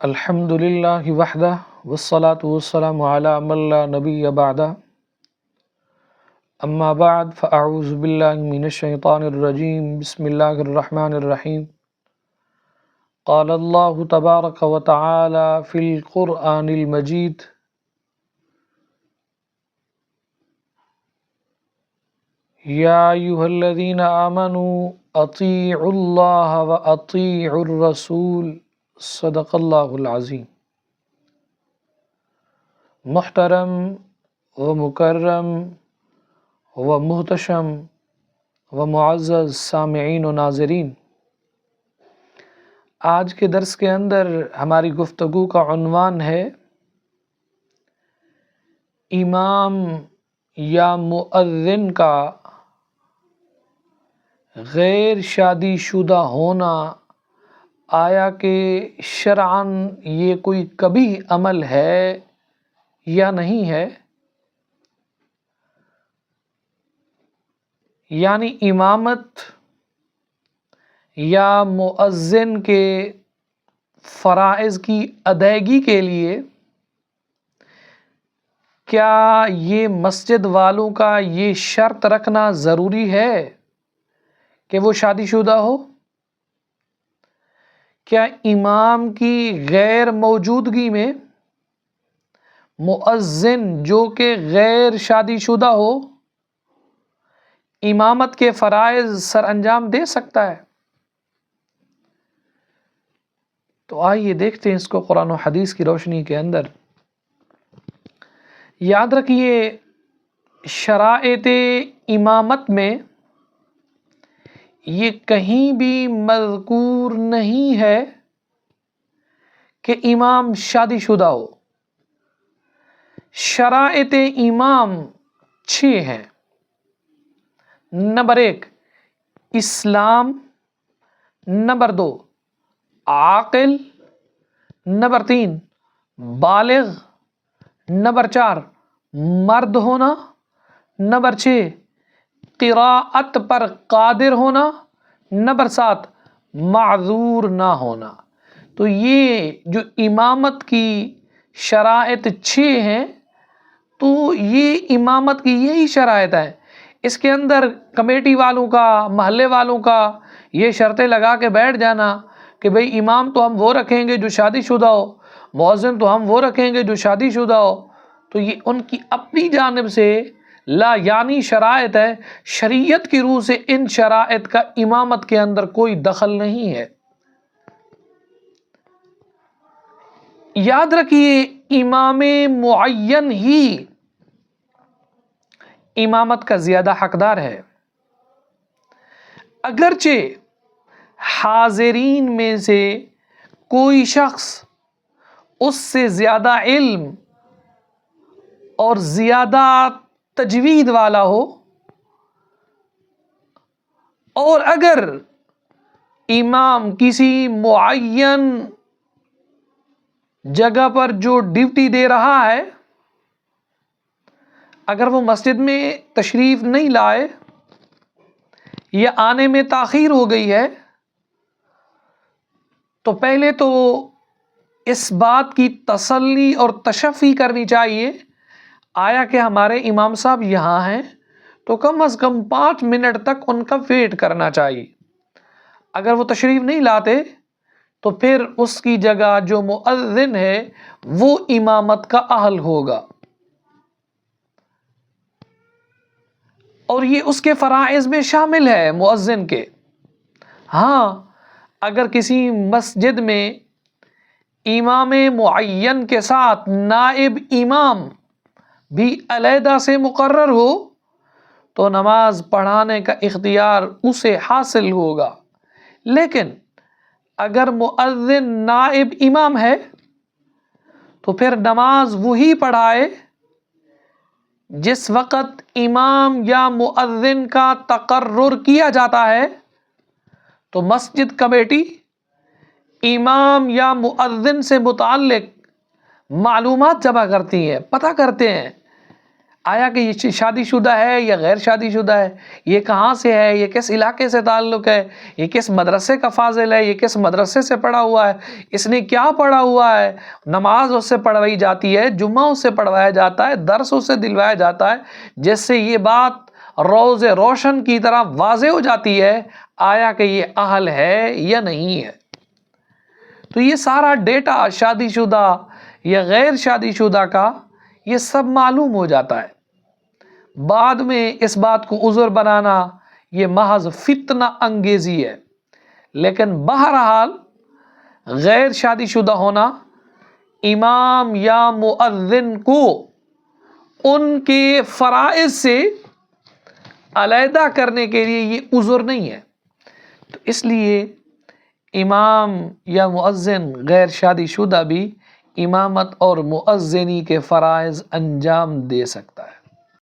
الحمد للہ وحدہ والصلاة والسلام علی من لا نبی بعدہ اما بعد فاعوذ باللہ من الشیطان الرجیم بسم اللہ الرحمن الرحیم قال اللہ تبارک و تعالی فی القرآن المجید یا ایہا الذین آمنوا اطیعوا اللہ و اطیعوا الرسول صدق اللہ العظیم۔ محترم و مکرم و محتشم و معزز سامعین و ناظرین، آج کے درس کے اندر ہماری گفتگو کا عنوان ہے امام یا مؤذن کا غیر شادی شدہ ہونا آیا کہ شرعاً یہ کوئی کبیح عمل ہے یا نہیں ہے؟ یعنی امامت یا مؤذن کے فرائض کی ادائیگی کے لیے کیا یہ مسجد والوں کا یہ شرط رکھنا ضروری ہے کہ وہ شادی شدہ ہو؟ کیا امام کی غیر موجودگی میں مؤذن جو کہ غیر شادی شدہ ہو امامت کے فرائض سر انجام دے سکتا ہے؟ تو آئیے دیکھتے ہیں اس کو قرآن و حدیث کی روشنی کے اندر۔ یاد رکھیے، شرائط امامت میں یہ کہیں بھی مذکور نہیں ہے کہ امام شادی شدہ ہو۔ شرائط امام 6 ہیں۔ نمبر 1 اسلام، نمبر 2 عاقل، نمبر 3 بالغ، نمبر 4 مرد ہونا، نمبر 6 قراءت پر قادر ہونا، نمبر 7 معذور نہ ہونا۔ تو یہ جو امامت کی شرائط 6 ہیں، تو یہ امامت کی یہی شرائط ہیں۔ اس کے اندر کمیٹی والوں کا، محلے والوں کا یہ شرطیں لگا کے بیٹھ جانا کہ بھئی امام تو ہم وہ رکھیں گے جو شادی شدہ ہو، مؤذن تو ہم وہ رکھیں گے جو شادی شدہ ہو، تو یہ ان کی اپنی جانب سے لا یعنی شرائط ہے۔ شریعت کی روح سے ان شرائط کا امامت کے اندر کوئی دخل نہیں ہے۔ یاد رکھیے، امام معین ہی امامت کا زیادہ حقدار ہے، اگرچہ حاضرین میں سے کوئی شخص اس سے زیادہ علم اور زیادہ تجوید والا ہو، اور اگر امام کسی معین جگہ پر جو ڈیوٹی دے رہا ہے، اگر وہ مسجد میں تشریف نہیں لائے یا آنے میں تاخیر ہو گئی ہے، تو پہلے تو اس بات کی تسلی اور تشفی کرنی چاہیے، آیا کہ ہمارے امام صاحب یہاں ہیں تو کم از کم 5 منٹ تک ان کا ویٹ کرنا چاہیے۔ اگر وہ تشریف نہیں لاتے تو پھر اس کی جگہ جو مؤذن ہے وہ امامت کا اہل ہوگا، اور یہ اس کے فرائض میں شامل ہے مؤذن کے۔ ہاں، اگر کسی مسجد میں امام معین کے ساتھ نائب امام بھی علیحدہ سے مقرر ہو تو نماز پڑھانے کا اختیار اسے حاصل ہوگا، لیکن اگر مؤذن نائب امام ہے تو پھر نماز وہی پڑھائے جس وقت امام یا مؤذن کا تقرر کیا جاتا ہے۔ تو مسجد کمیٹی امام یا مؤذن سے متعلق معلومات جمع کرتی ہیں، پتہ کرتے ہیں۔ آیا کہ یہ شادی شدہ ہے یا غیر شادی شدہ ہے، یہ کہاں سے ہے، یہ کس علاقے سے تعلق ہے، یہ کس مدرسے کا فاضل ہے، یہ کس مدرسے سے پڑھا ہوا ہے، اس نے کیا پڑھا ہوا ہے، نماز اس سے پڑھوائی جاتی ہے، جمعہ اس سے پڑھوایا جاتا ہے، درس اس سے دلوایا جاتا ہے، جس سے یہ بات روز روشن کی طرح واضح ہو جاتی ہے آیا کہ یہ اہل ہے یا نہیں ہے۔ تو یہ سارا ڈیٹا شادی شدہ یا غیر شادی شدہ کا یہ سب معلوم ہو جاتا ہے۔ بعد میں اس بات کو عذر بنانا یہ محض فتنہ انگیزی ہے، لیکن بہرحال غیر شادی شدہ ہونا امام یا مؤذن کو ان کے فرائض سے علیحدہ کرنے کے لیے یہ عذر نہیں ہے۔ تو اس لیے امام یا مؤذن غیر شادی شدہ بھی امامت اور مؤذنی کے فرائض انجام دے سکتا ہے۔